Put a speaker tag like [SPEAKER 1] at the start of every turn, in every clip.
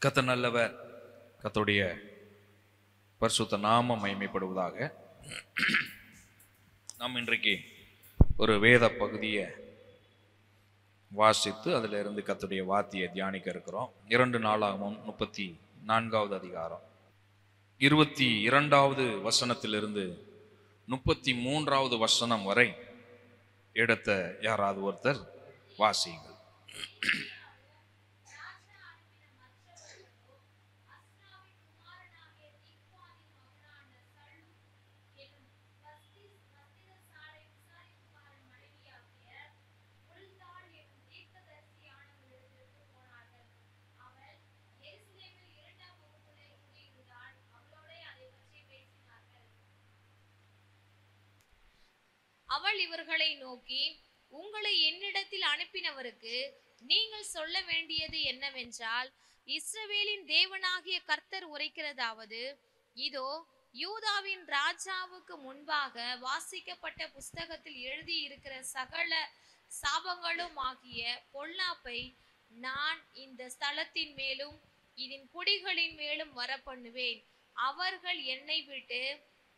[SPEAKER 1] கர்த்தர் நல்லவர். கர்த்தருடைய பரிசுத்த நாமம் மகிமைப்படுவதாக. நாம் இன்றைக்கு ஒரு வேத பகுதியை வாசித்து அதில் இருந்து கர்த்தருடைய வார்த்தையை தியானிக்க இருக்கிறோம். 2 நாளாகமம் 34வது அதிகாரம் 22வது வசனத்திலிருந்து 33வது வசனம் வரை எடுத்த யாராவது ஒருத்தர் வாசியுங்கள்.
[SPEAKER 2] அவள் இவர்களை நோக்கி, உங்களை என்னிடத்தில் அனுப்பினவருக்கு நீங்கள் சொல்ல வேண்டியது என்னவென்றால், இஸ்ரவேலின் தேவனாகிய கர்த்தர் உரைக்கிறதாவது, இதோ யூதாவின் ராஜாவுக்கு முன்பாக வாசிக்கப்பட்ட புஸ்தகத்தில் எழுதியிருக்கிற சகல சாபங்களும் ஆகிய பொல்லாப்பை நான் இந்த ஸ்தலத்தின் மேலும் இதன் குடிகளின் மேலும் வரப்பண்ணுவேன். அவர்கள் என்னை விட்டு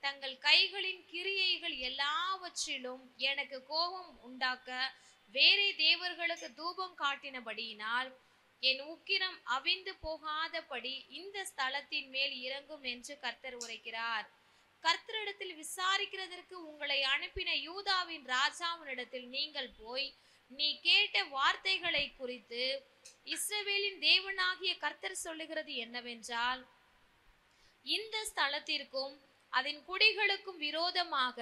[SPEAKER 2] தங்கள் கைகளின் கிரியைகள் எல்லாவற்றிலும் எனக்கு கோபம் உண்டாக்க வேறே தேவர்களுக்கு தூபம் காட்டினபடியினால் என் உக்கிரம் அவிந்து போகாதபடி இந்த ஸ்தலத்தின் மேல் இறங்கும் என்று கர்த்தர் உரைக்கிறார். கர்த்தரிடத்தில் விசாரிக்கிறதற்கு உங்களை அனுப்பின யூதாவின் ராஜாவினிடத்தில் நீங்கள் போய், நீ கேட்ட வார்த்தைகளை குறித்து இஸ்ரவேலின் தேவனாகிய கர்த்தர் சொல்லுகிறது என்னவென்றால், இந்த ஸ்தலத்திற்கும் அதன் குடிகளுக்கும் விரோதமாக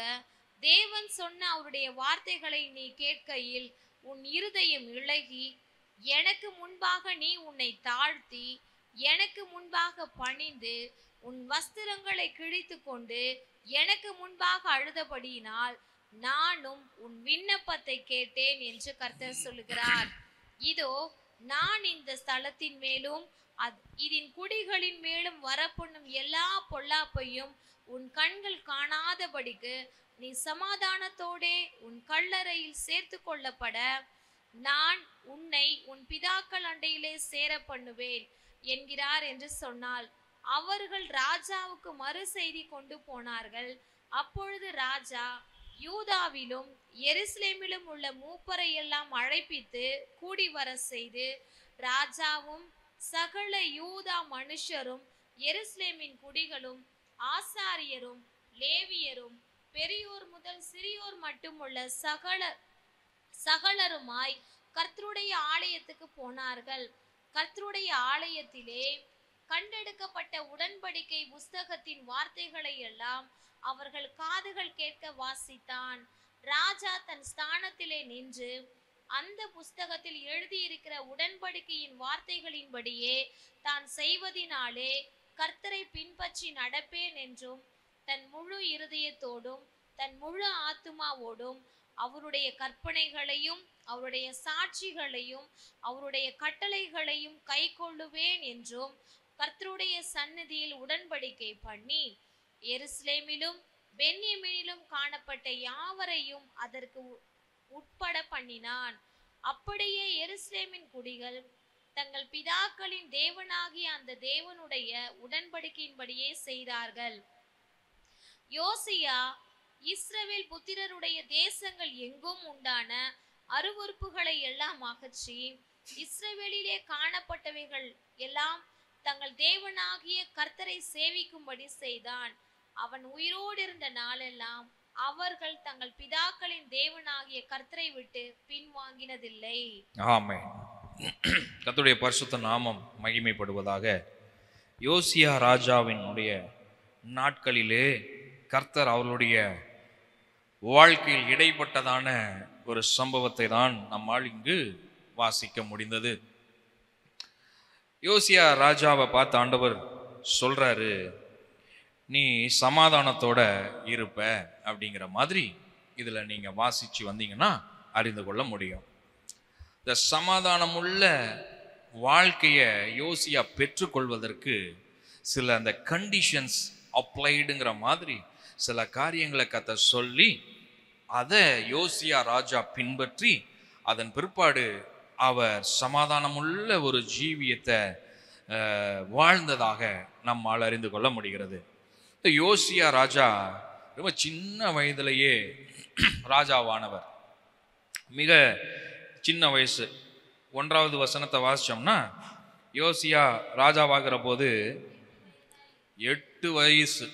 [SPEAKER 2] தேவன் சொன்ன அவருடைய வார்த்தைகளை நீ கேட்கையில் உன் இருதயம் இளகி, எனக்கு முன்பாக நீ உன்னை தாழ்த்தி எனக்கு முன்பாக பணிந்து உன் வஸ்திரங்களை கிழித்து கொண்டு எனக்கு முன்பாக அழுதபடியினால் நானும் உன் விண்ணப்பத்தை கேட்டேன் என்று கர்த்தர் சொல்லுகிறார். இதோ நான் இந்த ஸ்தலத்தின் மேலும் இதன் குடிகளின் மேலும் வரப்பண்ணும் எல்லா பொல்லாப்பையும் உன் கண்கள் காணாதபடிக்கு நீ சமாதானத்தோடே உன் கல்லறையில் சேர்த்து கொள்ளப்பட நான் உன்னை உன் பிதாக்கள் அண்டையிலே சேர பண்ணுவேன் என்கிறார் என்று சொன்னால், அவர்கள் ராஜாவுக்கு மறு செய்தி கொண்டு போனார்கள். அப்பொழுது ராஜா யூதாவிலும் எருசலேமிலும் உள்ள மூப்பரை எல்லாம் அழைப்பித்து கூடி வர செய்து, ராஜாவும் சகல யூதா மனுஷரும் எருசலேமின் குடிகளும் ஆசாரியரும் லேவியரும் பெரியோர் முதல் சிறியோர் மட்டும் உள்ள சகலருமாய் கர்த்தருடைய ஆலயத்துக்கு போனார்கள். கர்த்தருடைய ஆலயத்திலே கண்டெடுக்கப்பட்ட உடன்படிக்கை புஸ்தகத்தின் வார்த்தைகளை எல்லாம் அவர்கள் காதுகள் கேட்க வாசித்தான். ராஜா தன் ஸ்தானத்திலே நின்று அந்த புஸ்தகத்தில் எழுதியிருக்கிற உடன்படிக்கையின் வார்த்தைகளின்படியே தான் செய்வதினாலே கர்த்தரை பின்பற்றி நடப்பேன் என்றும் தன் முழு இருதயத்தோடும் தன் முழு ஆத்துமாவோடும் அவருடைய கற்பனைகளையும் அவருடைய சாட்சிகளையும் அவருடைய கட்டளைகளையும் கை கொள்ளுவேன் என்றும் கர்த்தருடைய சந்நிதியில் உடன்படிக்கை பண்ணி எருசலேமிலும் பென்யமீனிலும் காணப்பட்ட யாவரையும் அதற்கு உட்பட பண்ணினான். அப்படியே எருசலேமின் குடிகள் தங்கள் பிதாக்களின் தேவனாகிய அந்த தேவனுடைய உடன்படிக்கையின்படியே செய்தார்கள். யோசியா இஸ்ரவேல் புத்திரருடைய தேசங்கள் எங்கும் உண்டான அருவருப்புகளை எல்லாம் அகற்றி இஸ்ரவேலிலே காணப்பட்டவைகள் எல்லாம் தங்கள் தேவனாகிய கர்த்தரை சேவிக்கும்படி செய்தான். அவன் உயிரோடு இருந்த நாளெல்லாம் அவர்கள் தங்கள் பிதாக்களின் தேவனாகிய கர்த்தரை விட்டு பின்வாங்கினதில்லை.
[SPEAKER 1] ஆமென். கர்த்தருடைய பரிசுத்த நாமம் மகிமைப்படுவதாக. யோசியா ராஜாவினுடைய நாட்களிலே கர்த்தர் அவர்களுடைய வாழ்க்கையில் இடைப்பட்டதான ஒரு சம்பவத்தை தான் நம்மால் இங்கு வாசிக்க முடிந்தது. யோசியா ராஜாவை பார்த்து ஆண்டவர் சொல்றாரு, நீ சமாதானத்தோட இருப்ப அப்படிங்கிற மாதிரி இதுல நீங்க வாசிச்சு வந்தீங்கன்னா அறிந்து கொள்ள முடியும். இந்த சமாதானமுள்ள வாழ்க்கையை யோசியா பெற்றுக்கொள்வதற்கு சில அந்த கண்டிஷன்ஸ் அப்ளைடுங்கிற மாதிரி சில காரியங்களை கர்த்தர் சொல்லி அதை யோசியா ராஜா பின்பற்றி அதன் பிற்பாடு அவர் சமாதானமுள்ள ஒரு ஜீவியத்தை வாழ்ந்ததாக நம்மால் அறிந்து கொள்ள முடிகிறது. யோசியா ராஜா ரொம்ப சின்ன வயதிலேயே ராஜாவானவர். மிக சின்ன வயசு. 1வது வசனத்தை வாசிச்சோம்னா, யோசியா ராஜாவாகிற போது 8 வயசு.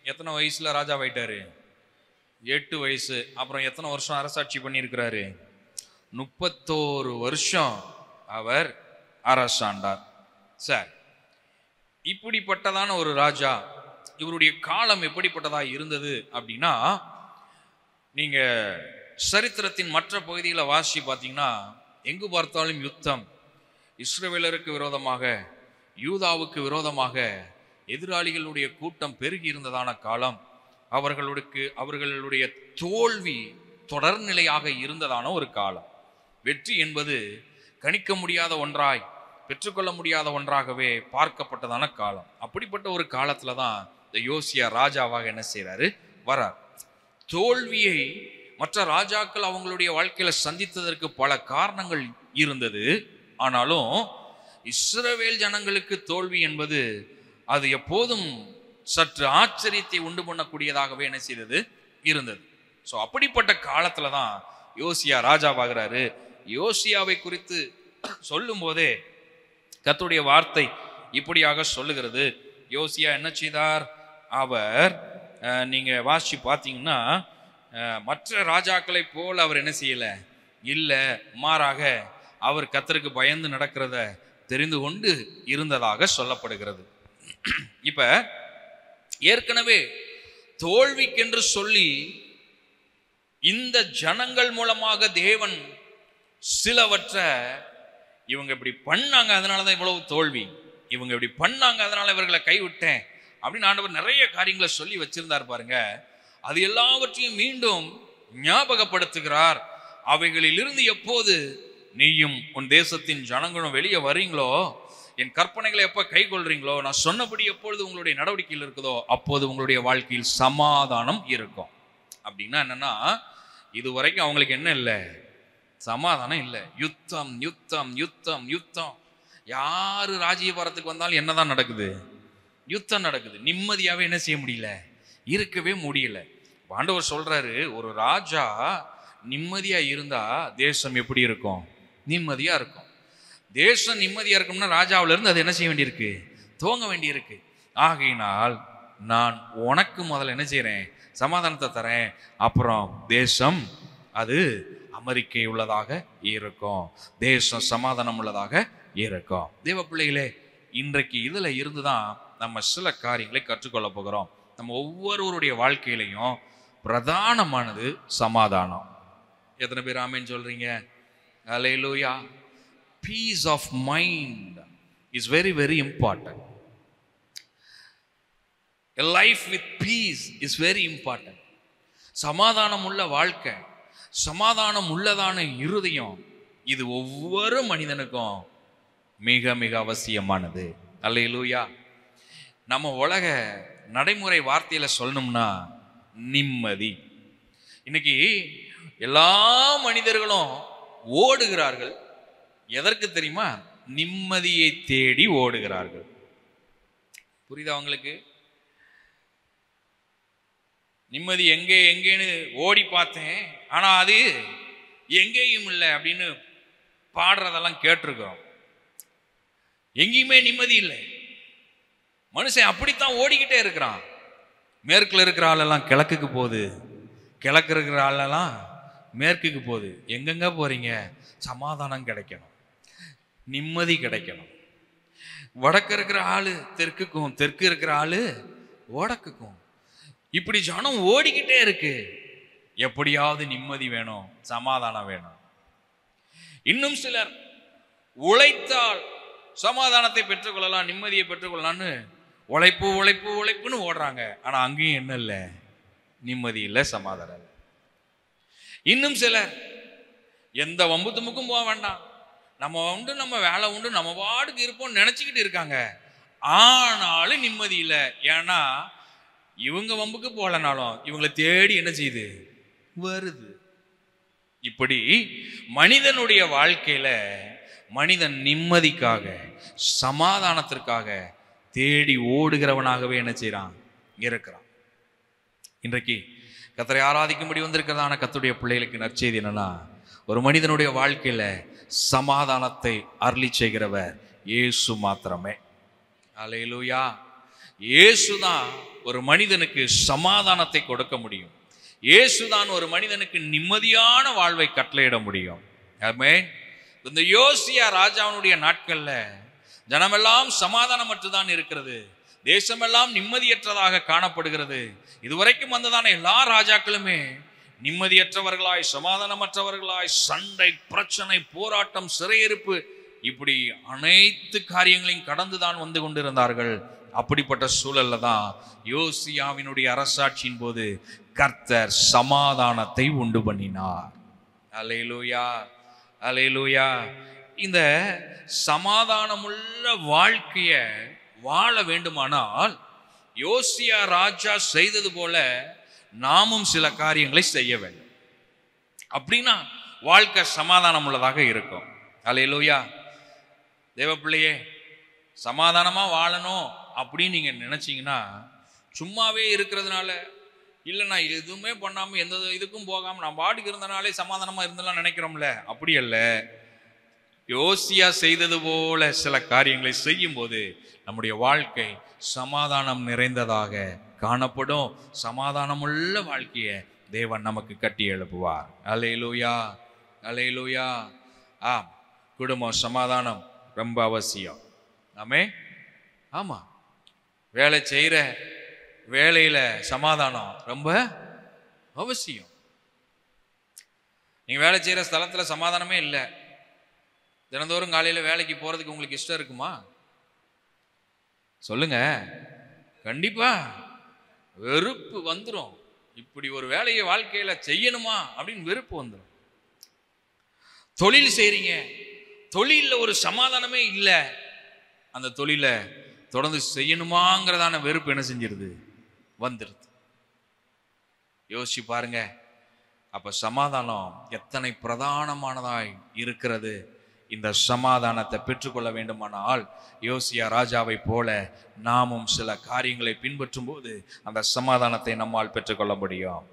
[SPEAKER 1] எத்தனை வயசுல ராஜாவாயிட்டாரு? 8 வயசு. அப்புறம் எத்தனை வருஷம் அரசாட்சி பண்ணியிருக்கிறாரு? 31 வருஷம் அவர் அரசாண்டார். சார், இப்படிப்பட்டதான ஒரு ராஜா, இவருடைய காலம் எப்படிப்பட்டதா இருந்தது அப்படின்னா, நீங்க சரித்திரத்தின் மற்ற பகுதிகளை வாசி பார்த்தீங்கன்னா, எங்கு பார்த்தாலும் யுத்தம். இஸ்ரவேலருக்கு விரோதமாக, யூதாவுக்கு விரோதமாக எதிராளிகளுடைய கூட்டம் பெருகி இருந்ததான காலம். அவர்களுடைய தோல்வி தொடர்நிலையாக இருந்ததான ஒரு காலம். வெற்றி என்பது கணிக்க முடியாத ஒன்றாய், பெற்றுக்கொள்ள முடியாத ஒன்றாகவே பார்க்கப்பட்டதான காலம். அப்படிப்பட்ட ஒரு காலத்துல தான் இந்த யோசியா ராஜாவாக என்ன செய்யறாரு? வரார். தோல்வியை மற்ற ராஜாக்கள் அவங்களுடைய வாழ்க்கையில சந்தித்ததற்கு பல காரணங்கள் இருந்தது. ஆனாலும் இஸ்ரவேல் ஜனங்களுக்கு தோல்வி என்பது அது எப்போதும் சற்று ஆச்சரியத்தை உண்டு பண்ணக்கூடியதாகவே என்ன செய்தது? இருந்தது. ஸோ அப்படிப்பட்ட காலத்துல தான் யோசியா ராஜாவாகிறாரு. யோசியாவை குறித்து சொல்லும் போதே கர்த்தருடைய வார்த்தை இப்படியாக சொல்லுகிறது. யோசியா என்ன செய்தார்? அவர் நீங்க வாசிச்சு பார்த்தீங்கன்னா, மற்ற ராஜாக்களை போல அவர் என்ன செய்யல, இல்ல, மாறாக அவர் கர்த்தருக்கு பயந்து நடக்கிறத தெரிந்து கொண்டு இருந்ததாக சொல்லப்படுகிறது. இப்ப ஏற்கனவே தோல்விக்கென்று சொல்லி இந்த ஜனங்கள் மூலமாக தேவன் சிலவற்றை இவங்க இப்படி பண்ணாங்க, அதனாலதான் இவ்வளவு தோல்வி, இவங்க இப்படி பண்ணாங்க அதனால இவர்களை கைவிட்டேன் அப்படின்னு ஆண்டவர் நிறைய காரியங்களை சொல்லி வச்சிருந்தார் பாருங்க. அது எல்லாவற்றையும் மீண்டும் ஞாபகப்படுத்துகிறார். அவைகளிலிருந்து எப்போது நீயும் உன் தேசத்தின் ஜனங்களும் வெளியே வரீங்களோ, என் கற்பனைகளை எப்ப கை கொள்றீங்களோ, நான் சொன்னபடி எப்பொழுது உங்களுடைய நடவடிக்கையில் இருக்குதோ, அப்போது உங்களுடைய வாழ்க்கையில் சமாதானம் இருக்கும். அப்படின்னா என்னன்னா, இதுவரைக்கும் அவங்களுக்கு என்ன இல்லை? சமாதானம் இல்லை. யுத்தம் யுத்தம் யுத்தம் யுத்தம். யாரு ராஜ்யபாரத்துக்கு வந்தாலும் என்னதான் நடக்குது? யுத்தம் நடக்குது. நிம்மதியாவே என்ன செய்ய முடியல, இருக்கவே முடியல. ஆண்டவர் சொல்றாரு, ஒரு ராஜா நிம்மதியா இருந்தா தேசம் எப்படி இருக்கும்? நிம்மதியா இருக்கும். தேசம் நிம்மதியா இருக்கணும்னா ராஜாவில இருந்து அது என்ன செய்ய வேண்டியிருக்கு? துவங்க வேண்டியிருக்கு. ஆகையினால் நான் உனக்கு முதல்ல என்ன செய்யறேன்? சமாதானத்தை தரேன். அப்புறம் தேசம் அது அமெரிக்கை உள்ளதாக இருக்கும், தேசம் சமாதானம் உள்ளதாக இருக்கும். தேவ பிள்ளைகளே, இன்றைக்கு இதுல இருந்துதான் நம்ம சில காரியங்களை கற்றுக்கொள்ள போகிறோம். நம்ம ஒவ்வொருவருடைய வாழ்க்கையிலையும் பிரதானமானது சமாதானம். எத்தனை பேர் ஆமென் சொல்றீங்க? ஹல்லேலூயா. Peace of mind is very, very important. A life with peace is very important. சமாதானம் உள்ள வாழ்க்கை, சமாதானம் உள்ளதான இருதயம், இது ஒவ்வொரு மனிதனுக்கும் மிக மிக அவசியமானது. அல்லேலூயா. நம்ம உலக நடைமுறை வார்த்தையில சொல்லணும்னா நிம்மதி. இன்னைக்கு எல்லா மனிதர்களும் ஓடுகிறார்கள். எதற்கு தெரியுமா? நிம்மதியை தேடி ஓடுகிறார்கள். புரியுதா உங்களுக்கு? நிம்மதி எங்கே எங்கேன்னு ஓடி பார்த்தேன், ஆனா அது எங்கேயும் இல்லை அப்படின்னு பாடுறதெல்லாம் கேட்டிருக்கிறோம். எங்கேயுமே நிம்மதி இல்லை. மனுஷன் அப்படித்தான் ஓடிக்கிட்டே இருக்கிறான். மேற்குல இருக்கிற ஆளெல்லாம் கிழக்குக்கு போகுது, கிழக்கு இருக்கிற ஆளெல்லாம் மேற்குக்கு போகுது. எங்கெங்க போறீங்க? சமாதானம் கிடைக்கணும், நிம்மதி கிடைக்கணும். வடக்கு இருக்கிற ஆளு தெற்குக்கும், தெற்கு இருக்கிற ஆளு வடக்குக்கும். இப்படி ஜனம் ஓடிக்கிட்டே இருக்கு. எப்படியாவது நிம்மதி வேணும், சமாதானம் வேணும். இன்னும் சிலர் உழைத்தால் சமாதானத்தை பெற்றுக்கொள்ளலாம், நிம்மதியை பெற்றுக்கொள்ளலாம்னு உழைப்பு உழைப்பு உழைப்புன்னு ஓடுறாங்க. ஆனா அங்கேயும் என்ன இல்லை? நிம்மதி இல்லை, சமாதானம் இல்லை. இன்னும் சிலர் எந்த வம்பு தும்புக்கும் போக வேண்டாம், நம்ம உண்டு நம்ம வேலை உண்டு நம்ம பாட்டுக்கு இருப்போம் நினைச்சுக்கிட்டு இருக்காங்க. ஆனாலும் நிம்மதி இல்லை. ஏன்னா இவங்க வம்புக்கு போகலனாலும் இவங்களை தேடி என்ன செய்யுது? வருது. இப்படி மனிதனுடைய வாழ்க்கையில மனிதன் நிம்மதிக்காக சமாதானத்திற்காக தேடி ஓடுகிறவனாகவே என்ன செய்யறான், இருக்கிறான். இன்றைக்கு கர்த்தரை ஆராதிக்கும்படி வந்திருக்கிறதான கர்த்தருடைய பிள்ளைகளுக்கு நற்செய்தி என்னன்னா, ஒரு மனிதனுடைய வாழ்க்கையில சமாதானத்தை அருளி செய்கிறவர் இயேசு மாத்திரமே. அல்லேலூயா. இயேசுதான் ஒரு மனிதனுக்கு சமாதானத்தை கொடுக்க முடியும். இயேசுதான் ஒரு மனிதனுக்கு நிம்மதியான வாழ்வை கட்டளையிட முடியும். ஆமென். இந்த யோசியா ராஜாவுடைய நாட்கள்ல ஜனமெல்லாம் சமாதானமற்றுதான் இருக்கிறது, தேசமெல்லாம் நிம்மதியற்றதாக காணப்படுகிறது. இதுவரைக்கும் வந்ததான எல்லா ராஜாக்களுமே நிம்மதியற்றவர்களாய், சமாதானமற்றவர்களாய், சண்டை, பிரச்சனை, போராட்டம், சிறையிருப்பு, இப்படி அனைத்து காரியங்களையும் கடந்துதான் வந்து கொண்டிருந்தார்கள். அப்படிப்பட்ட சூழல்ல தான் யோசியாவினுடைய அரசாட்சியின் போது கர்த்தர் சமாதானத்தை உண்டு பண்ணினார். அல்லேலூயா, அல்லேலூயா. இந்த சமாதானமுள்ள வாழ்க்கைய வாழ வேண்டுமானால் யோசியா ராஜா செய்தது போல நாமும் சில காரியங்களை செய்ய வேண்டும். அப்படின்னா வாழ்க்கை சமாதானம் உள்ளதாக இருக்கும். அல்லேலூயா. தேவ பிள்ளையே, சமாதானமா வாழணும் அப்படின்னு நீங்க நினைச்சீங்கன்னா, சும்மாவே இருக்கிறதுனால, இல்லை நான் எதுவுமே பண்ணாம எந்த இதுக்கும் போகாம நான் பாட்டுக்கு இருந்தனாலே சமாதானமா இருந்தெல்லாம் நினைக்கிறோம்ல, அப்படி அல்ல. யோசியா செய்தது போல சில காரியங்களை செய்யும் போது நம்முடைய வாழ்க்கை சமாதானம் நிறைந்ததாக காணப்படும். சமாதானமுள்ள வாழ்க்கையை தேவன் நமக்கு கட்டி எழுப்புவார். அல்லேலூயா, அல்லேலூயா. ஆம், குடும்பம் சமாதானம் ரொம்ப அவசியம். ஆமே, ஆமா. வேலை செய்கிற வேலையில சமாதானம் ரொம்ப அவசியம். நீங்க வேலை செய்யற ஸ்தலத்துல சமாதானமே இல்லை, தினந்தோறும் காலையில வேலைக்கு போறதுக்கு உங்களுக்கு இஷ்டம் இருக்குமா? சொல்லுங்க. கண்டிப்பா வெறுப்பு வந்துடும். இப்படி ஒரு வேலையை வாழ்க்கையில செய்யணுமா அப்படின்னு வெறுப்பு வந்துடும். தொழில் செய்றீங்க, தொழில ஒரு சமாதானமே இல்லை, அந்த தொழில தொடர்ந்து செய்யணுமாங்கிறதான வெறுப்பு என்ன செஞ்சிருது, வந்துருது. யோசிச்சு பாருங்க. அப்ப சமாதானம் எத்தனை பிரதானமானதாய் இருக்கிறது. இந்த சமாதானத்தை பெற்றுக்கொள்ள வேண்டுமானால் யோசியா ராஜாவை போல நாமும் சில காரியங்களை பின்பற்றும் போது அந்த சமாதானத்தை நம்மால் பெற்றுக்கொள்ள முடியும்.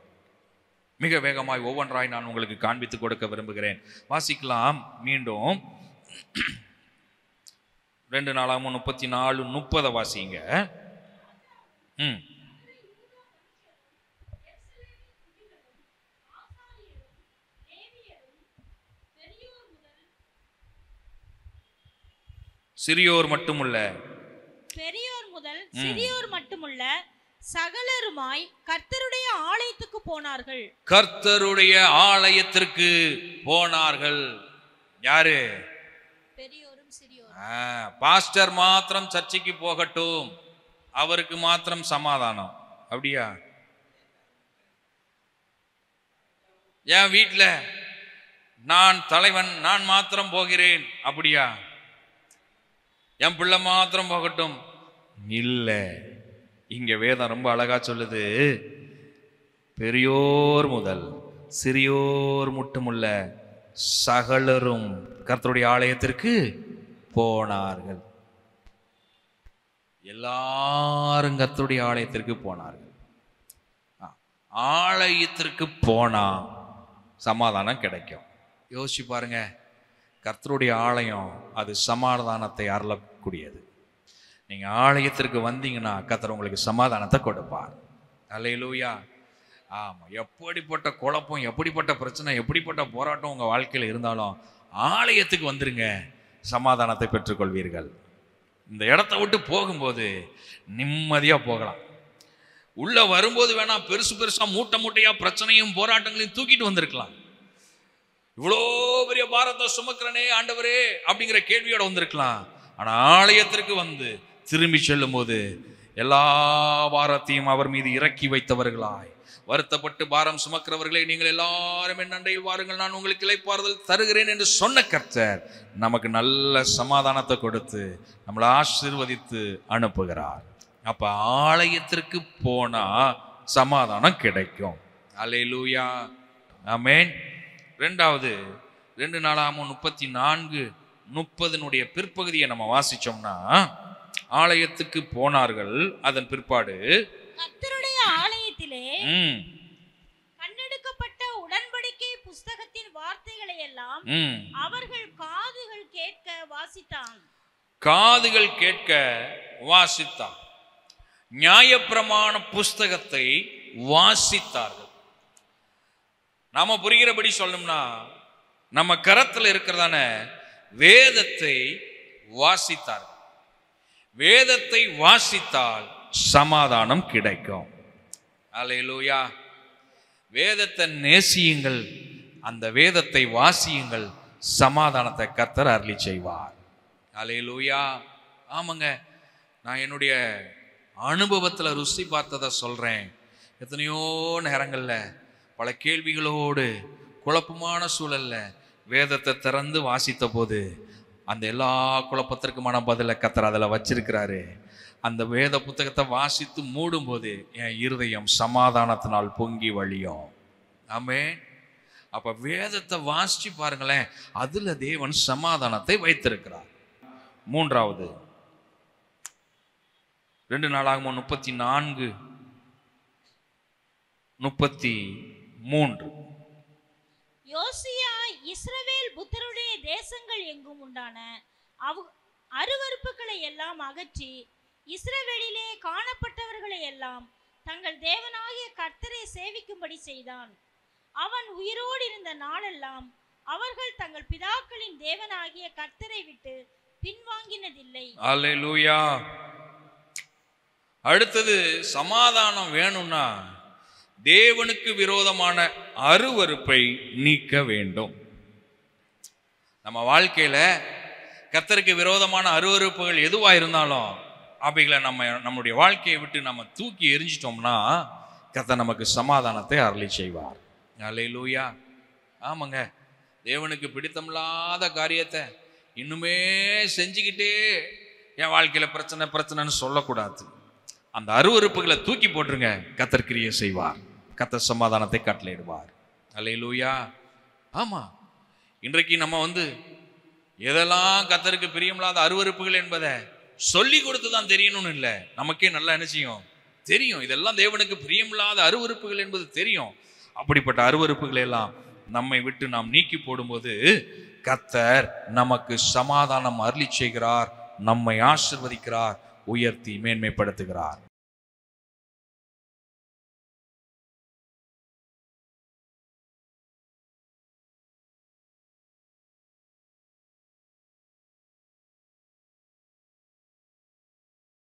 [SPEAKER 1] மிக வேகமாய் ஒவ்வொன்றாய் நான் உங்களுக்கு காண்பித்து கொடுக்க விரும்புகிறேன். வாசிக்கலாம் மீண்டும். 2 நாளாகமம் 34:30 வாசிங்க. சிறியோர் மட்டுமல்ல,
[SPEAKER 3] பெரியோர் முதல் சிறியோர் மட்டுமல்ல, சகலருமாய் கர்த்தருடைய ஆலயத்துக்கு போனார்கள்.
[SPEAKER 1] கர்த்தருடைய ஆலயத்திற்கு போனார்கள். யாரு?
[SPEAKER 2] பெரியோரும் சிறியோரும்.
[SPEAKER 1] பாஸ்டர் மாத்திரம் சர்ச்சைக்கு போகட்டும், அவருக்கு மாத்திரம் சமாதானம், அப்படியா? என் வீட்டுல நான் தலைவன், நான் மாத்திரம் போகிறேன், அப்படியா? என் பிள்ளை மாத்திரம் போகட்டும், இல்ல. இங்க வேதம் ரொம்ப அழகா சொல்லுது, பெரியோர் முதல் சிறியோர் மட்டுமல்ல சகலரும் கர்த்தருடைய ஆலயத்திற்கு போனார்கள். எல்லாரும் கர்த்தருடைய ஆலயத்திற்கு போனார்கள். ஆலயத்திற்கு போனா சமாதானம் கிடைக்கும். யோசிச்சு பாருங்க. கர்த்தருடைய ஆலயம் அது சமாதானத்தை அருளக்கூடியது. நீங்க ஆலயத்திற்கு வந்தீங்கன்னா கர்த்தர் உங்களுக்கு சமாதானத்தை கொடுப்பார். அல்லேலூயா. ஆமா, எப்படிப்பட்ட குழப்பம், எப்படிப்பட்ட பிரச்சனை, எப்படிப்பட்ட போராட்டம் உங்க வாழ்க்கையில இருந்தாலும் ஆலயத்துக்கு வந்துருங்க, சமாதானத்தை பெற்றுக்கொள்வீர்கள். இந்த இடத்த விட்டு போகும்போது நிம்மதியா போகலாம். உள்ள வரும்போது வேணா பெருசு பெருசா மூட்டை மூட்டையா பிரச்சனையும் போராட்டங்களையும் தூக்கிட்டு வந்திருக்கலாம். இவ்வளோ பெரிய பாரத்தை சுமக்கிறனே ஆண்டவரே அப்படிங்கிற கேள்வியோட வந்திருக்கலாம். ஆனா ஆலயத்திற்கு வந்து திரும்பி செல்லும் போது எல்லா பாரத்தையும் அவர் மீது இறக்கி வைத்தவர்களாய், வருத்தப்பட்டு பாரம் சுமக்கிறவர்களே நீங்கள் எல்லாரும் என் அண்டையில் வாருங்கள், நான் உங்களுக்கு இளைப்பாறுதல் தருகிறேன் என்று சொன்ன கர்த்தர் நமக்கு நல்ல சமாதானத்தை கொடுத்து நம்மளை ஆசீர்வதித்து அனுப்புகிறார். அப்ப ஆலயத்திற்கு போனா சமாதானம் கிடைக்கும். அல்லேலூயா, ஆமென். 2 நாளாகமம் 34 30 பிற்பகுதியை நம்ம வாசிச்சோம்னா, ஆலயத்துக்கு போனார்கள். அதன் பிற்பாடு
[SPEAKER 3] கர்த்தருடைய ஆலயத்திலே கண்டெடுக்கப்பட்ட உடன்படிக்கை புஸ்தகத்தின் வார்த்தைகளை எல்லாம் அவர்கள் காதுகள் கேட்க வாசித்தான்.
[SPEAKER 1] காதுகள் கேட்க வாசித்தான். நியாயப்பிரமாண புஸ்தகத்தை வாசித்தார்கள். நாம புரிகிறபடி சொல்லணும்னா, நம்ம கரத்தில் இருக்கிறதான வேதத்தை வாசித்தார்கள். வேதத்தை வாசித்தால் சமாதானம் கிடைக்கும். அல்லேலூயா. வேதத்தை நேசியுங்கள், அந்த வேதத்தை வாசியுங்கள், சமாதானத்தை கர்த்தர் அருளி செய்வார். அல்லேலூயா. ஆமாங்க, நான் என்னுடைய அனுபவத்தில் ருசி பார்த்ததை சொல்றேன். எத்தனையோ நேரங்கள்ல பல கேள்விகளோடு குழப்பமான சூழல்ல வேதத்தை திறந்து வாசித்த போது அந்த எல்லா குழப்பத்திற்குமான பதிலை கர்த்தர் அதில் வச்சிருக்கிறாரு. அந்த வேத புத்தகத்தை வாசித்து மூடும் போது என் இருதயம் சமாதானத்தினால் பொங்கி வழியும். ஆமென். அப்ப வேதத்தை வாசிச்சு பாருங்களேன், அதுல தேவன் சமாதானத்தை வைத்திருக்கிறார். மூன்றாவது 2 நாளாகமம் 34:33.
[SPEAKER 3] யோசியா இஸ்ரவேல் புத்தருடைய தேசங்கள் எங்கும் உண்டான அருவருப்புகளை எல்லாம் அகற்றி இஸ்ரவேலிலே காணப்பட்டவர்களை எல்லாம் தங்கள் தேவனாகிய கர்த்தரை சேவிக்கும்படி செய்தான். அவன் உயிரோடு இருந்த நாளெல்லாம் அவர்கள் தங்கள் பிதாக்களின் தேவனாகிய கர்த்தரை விட்டு பின்வாங்கினதில்லை.
[SPEAKER 1] அல்லேலூயா. அடுத்தது, சமாதானம் வேணும்னா தேவனுக்கு விரோதமான அருவருப்பை நீக்க வேண்டும். நம்ம வாழ்க்கையில கர்த்தருக்கு விரோதமான அருவருப்புகள் எதுவா இருந்தாலும் அவைகளை நம்முடைய வாழ்க்கையை விட்டு நம்ம தூக்கி எரிஞ்சிட்டோம்னா கர்த்தர் நமக்கு சமாதானத்தை அருளி செய்வார். அல்லேலூயா. ஆமாங்க, தேவனுக்கு பிடித்தமில்லாத காரியத்தை இன்னுமே செஞ்சுக்கிட்டே என் வாழ்க்கையில பிரச்சனைன்னு சொல்லக்கூடாது. அந்த அருவருப்புகளை தூக்கி போட்டுருங்க, கர்த்தர் கிரியை செய்வார், கர்த்தர் சமாதானத்தை கட்டளையிடுவார். அல்லேலூயா. ஆமா, இன்றைக்கு நம்ம எதெல்லாம் கர்த்தருக்கு பிரியமில்லாத அருவருப்புகள் என்பதை சொல்லி கொடுத்து தான் தெரியணும்னு இல்லை. நமக்கே நல்லா என்ன செய்யும், தெரியும். இதெல்லாம் தேவனுக்கு பிரியமில்லாத அருவருப்புகள் என்பது தெரியும். அப்படிப்பட்ட அருவருப்புகளை எல்லாம் நம்மை விட்டு நாம் நீக்கி போடும்போது கர்த்தர் நமக்கு சமாதானம் அருளி செய்கிறார், நம்மை ஆசீர்வதிக்கிறார், உயர்த்தி மேன்மைப்படுத்துகிறார்.